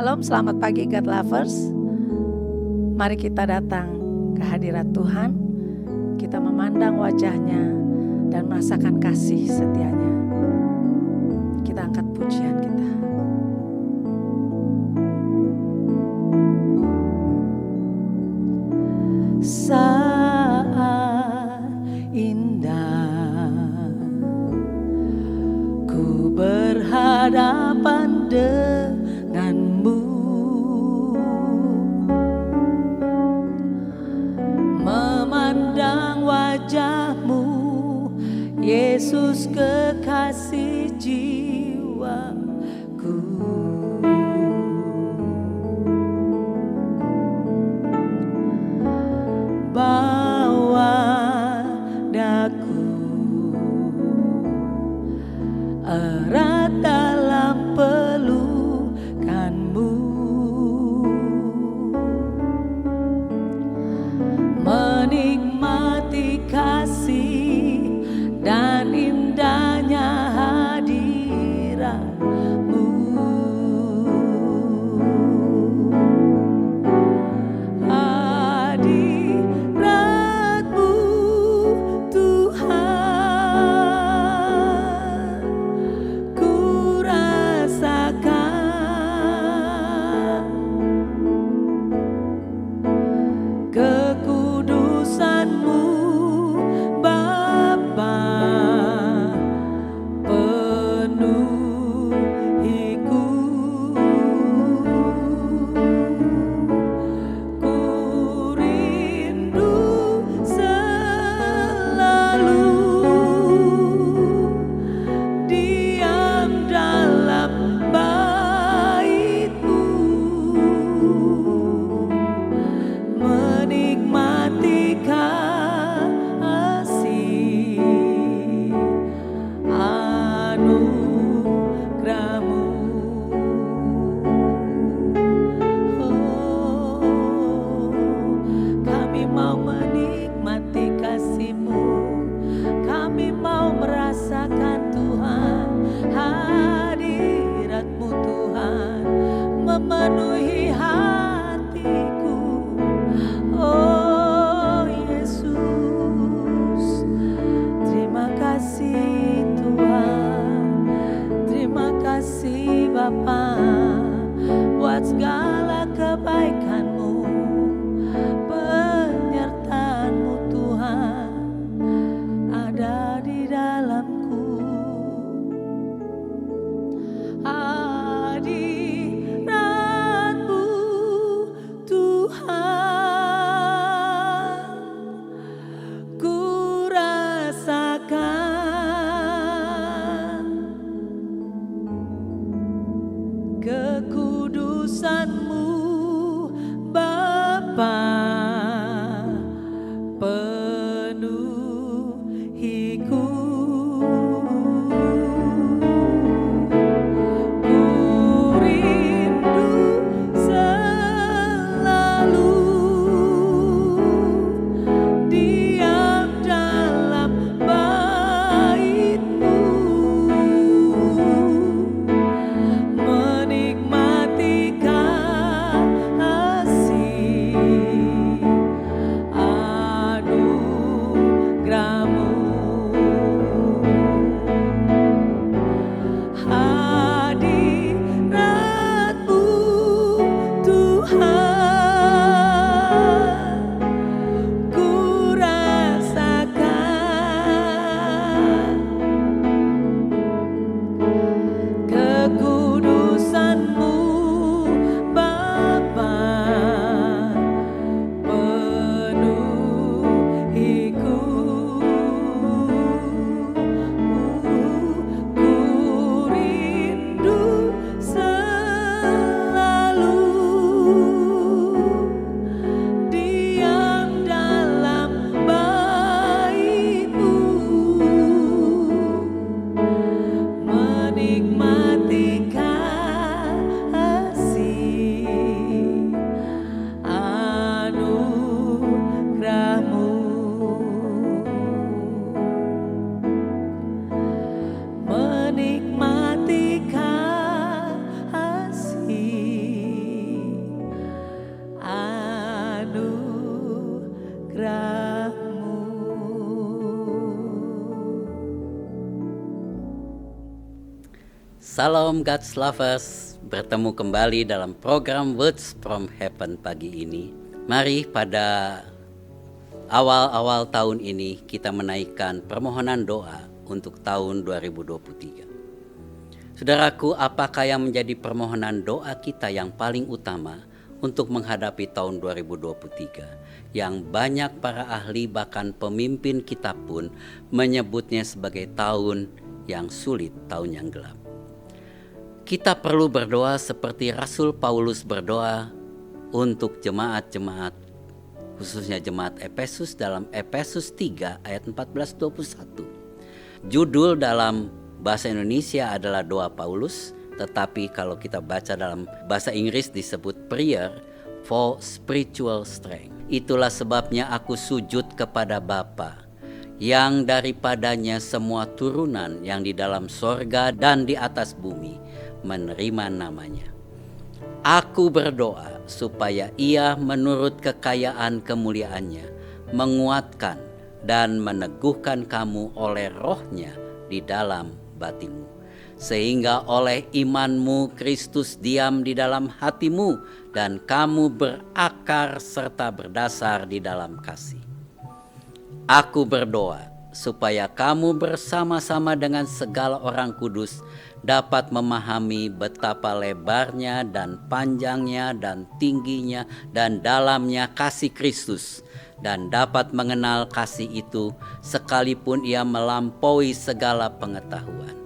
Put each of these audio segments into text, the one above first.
Shalom, selamat pagi God Lovers. Mari kita datang ke hadirat Tuhan. Kita memandang wajahnya dan merasakan kasih setianya. Kita angkat pujian kita. Saat indah ku berhadapan denganmu, memandang wajahmu, Yesus kekasih jiwaku. Bawa daku erat dalam pelukanmu, menikmati kasih dan indahnya hadirat Salam God's Lovers, bertemu kembali dalam program Words from Heaven pagi ini. Mari pada awal-awal tahun ini kita menaikkan permohonan doa untuk tahun 2023. Saudaraku, apakah yang menjadi permohonan doa kita yang paling utama untuk menghadapi tahun 2023 yang banyak para ahli bahkan pemimpin kita pun menyebutnya sebagai tahun yang sulit, tahun yang gelap? Kita perlu berdoa seperti Rasul Paulus berdoa untuk jemaat-jemaat, khususnya jemaat Efesus dalam Efesus 3 ayat 14-21. Judul dalam bahasa Indonesia adalah doa Paulus, tetapi kalau kita baca dalam bahasa Inggris disebut prayer for spiritual strength. Itulah sebabnya aku sujud kepada Bapa, yang daripadanya semua turunan yang di dalam sorga dan di atas bumi menerima namanya. Aku berdoa supaya Ia menurut kekayaan kemuliaannya menguatkan dan meneguhkan kamu oleh rohnya di dalam batinmu, sehingga oleh imanmu Kristus diam di dalam hatimu dan kamu berakar serta berdasar di dalam kasih. Aku berdoa supaya kamu bersama-sama dengan segala orang kudus dapat memahami betapa lebarnya dan panjangnya dan tingginya dan dalamnya kasih Kristus, dan dapat mengenal kasih itu sekalipun ia melampaui segala pengetahuan.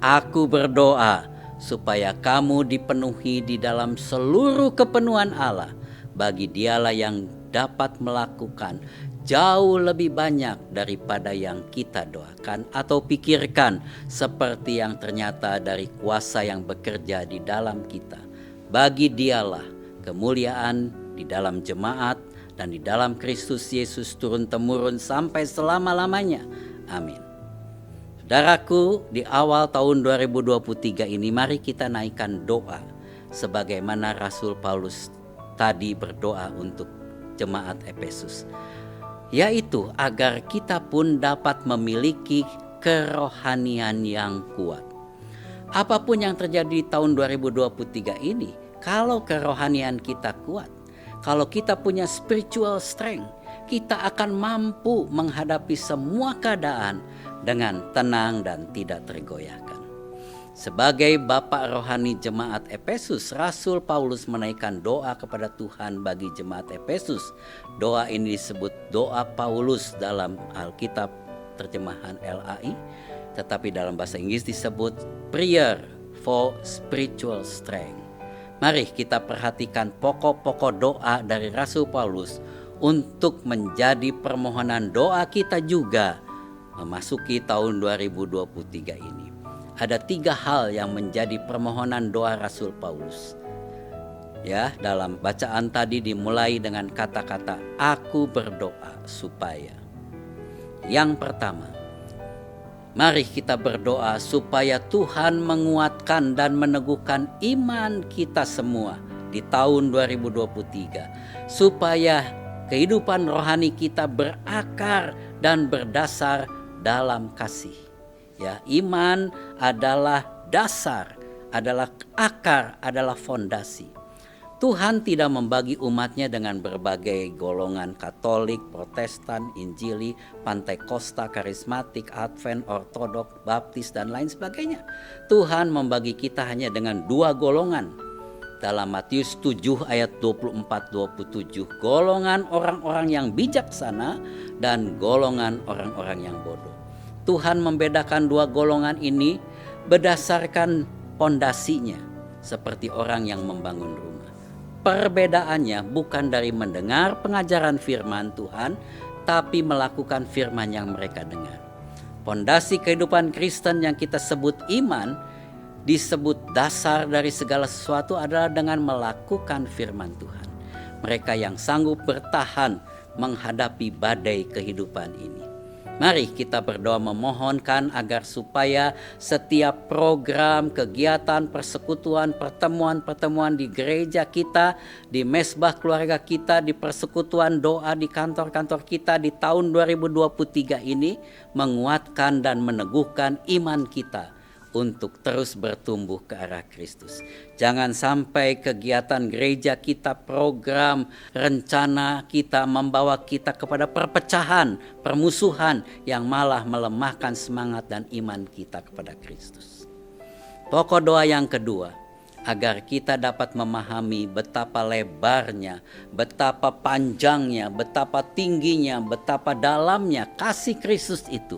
Aku berdoa supaya kamu dipenuhi di dalam seluruh kepenuhan Allah, bagi Dialah yang dapat melakukan jauh lebih banyak daripada yang kita doakan atau pikirkan, seperti yang ternyata dari kuasa yang bekerja di dalam kita. Bagi Dialah kemuliaan di dalam jemaat dan di dalam Kristus Yesus turun-temurun sampai selama-lamanya. Amin. Saudaraku, di awal tahun 2023 ini mari kita naikkan doa sebagaimana Rasul Paulus tadi berdoa untuk jemaat Efesus, yaitu agar kita pun dapat memiliki kerohanian yang kuat. Apapun yang terjadi di tahun 2023 ini, kalau kerohanian kita kuat, kalau kita punya spiritual strength, kita akan mampu menghadapi semua keadaan dengan tenang dan tidak tergoyahkan. Sebagai Bapak Rohani Jemaat Efesus, Rasul Paulus menaikkan doa kepada Tuhan bagi Jemaat Efesus. Doa ini disebut doa Paulus dalam Alkitab terjemahan LAI, tetapi dalam bahasa Inggris disebut prayer for spiritual strength. Mari kita perhatikan pokok-pokok doa dari Rasul Paulus untuk menjadi permohonan doa kita juga memasuki tahun 2023 ini. Ada 3 hal yang menjadi permohonan doa Rasul Paulus. Ya, dalam bacaan tadi dimulai dengan kata-kata aku berdoa supaya. Yang pertama, mari kita berdoa supaya Tuhan menguatkan dan meneguhkan iman kita semua di tahun 2023, supaya kehidupan rohani kita berakar dan berdasar dalam kasih. Ya, iman adalah dasar, adalah akar, adalah fondasi. Tuhan tidak membagi umatnya dengan berbagai golongan Katolik, Protestan, Injili, Pantekosta, Karismatik, Advent, Ortodok, Baptis, dan lain sebagainya. Tuhan membagi kita hanya dengan 2 golongan. Dalam Matius 7 ayat 24-27, golongan orang-orang yang bijaksana dan golongan orang-orang yang bodoh. Tuhan membedakan 2 golongan ini berdasarkan pondasinya, seperti orang yang membangun rumah. Perbedaannya bukan dari mendengar pengajaran firman Tuhan, tapi melakukan firman yang mereka dengar. Pondasi kehidupan Kristen yang kita sebut iman, disebut dasar dari segala sesuatu adalah dengan melakukan firman Tuhan. Mereka yang sanggup bertahan menghadapi badai kehidupan ini. Mari kita berdoa memohonkan agar supaya setiap program, kegiatan, persekutuan, pertemuan-pertemuan di gereja kita, di mesbah keluarga kita, di persekutuan doa di kantor-kantor kita di tahun 2023 ini menguatkan dan meneguhkan iman kita untuk terus bertumbuh ke arah Kristus. Jangan sampai kegiatan gereja kita, program, rencana kita membawa kita kepada perpecahan, permusuhan yang malah melemahkan semangat dan iman kita kepada Kristus. Pokok doa yang kedua, agar kita dapat memahami betapa lebarnya, betapa panjangnya, betapa tingginya, betapa dalamnya kasih Kristus itu.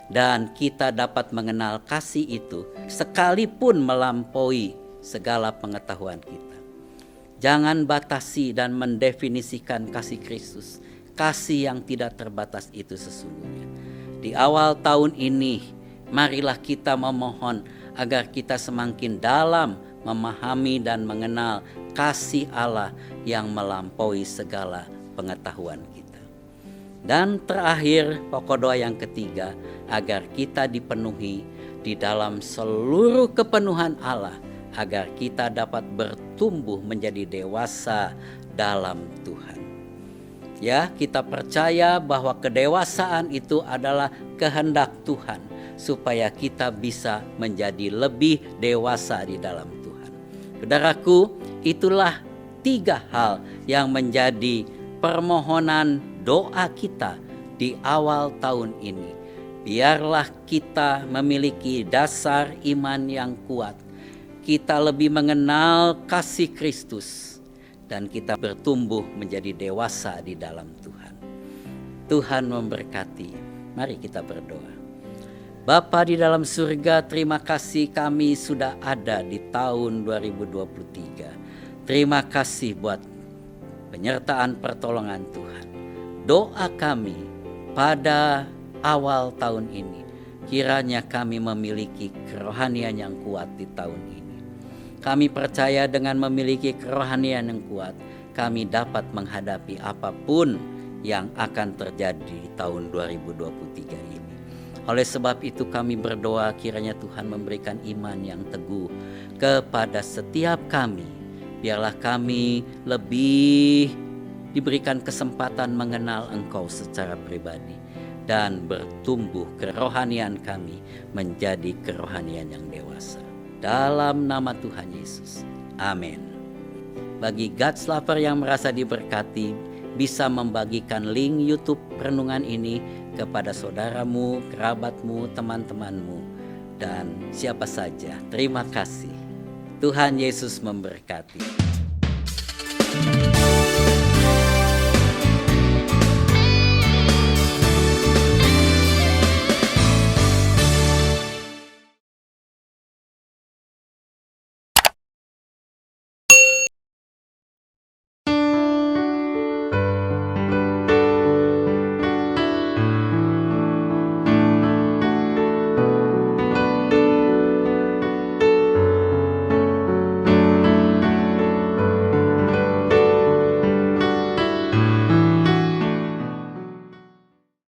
Dan kita dapat mengenal kasih itu sekalipun melampaui segala pengetahuan kita. Jangan batasi dan mendefinisikan kasih Kristus. Kasih yang tidak terbatas itu sesungguhnya. Di awal tahun ini, marilah kita memohon agar kita semakin dalam memahami dan mengenal kasih Allah yang melampaui segala pengetahuan kita. Dan terakhir, pokok doa yang ketiga, agar kita dipenuhi di dalam seluruh kepenuhan Allah, agar kita dapat bertumbuh menjadi dewasa dalam Tuhan. Ya, kita percaya bahwa kedewasaan itu adalah kehendak Tuhan, supaya kita bisa menjadi lebih dewasa di dalam Tuhan. Saudaraku, itulah 3 hal yang menjadi permohonan doa kita di awal tahun ini. Biarlah kita memiliki dasar iman yang kuat. Kita lebih mengenal kasih Kristus dan kita bertumbuh menjadi dewasa di dalam Tuhan. Tuhan memberkati. Mari kita berdoa. Bapa di dalam surga, terima kasih kami sudah ada di tahun 2023. Terima kasih buat penyertaan pertolongan Tuhan. Doa kami pada awal tahun ini, kiranya kami memiliki kerohanian yang kuat di tahun ini. Kami percaya dengan memiliki kerohanian yang kuat, kami dapat menghadapi apapun yang akan terjadi di tahun 2023 ini. Oleh sebab itu kami berdoa kiranya Tuhan memberikan iman yang teguh kepada setiap kami. Biarlah kami lebih diberikan kesempatan mengenal Engkau secara pribadi dan bertumbuh kerohanian kami menjadi kerohanian yang dewasa. Dalam nama Tuhan Yesus. Amin. Bagi God's Lover yang merasa diberkati, bisa membagikan link YouTube renungan ini kepada saudaramu, kerabatmu, teman-temanmu, dan siapa saja. Terima kasih. Tuhan Yesus memberkati.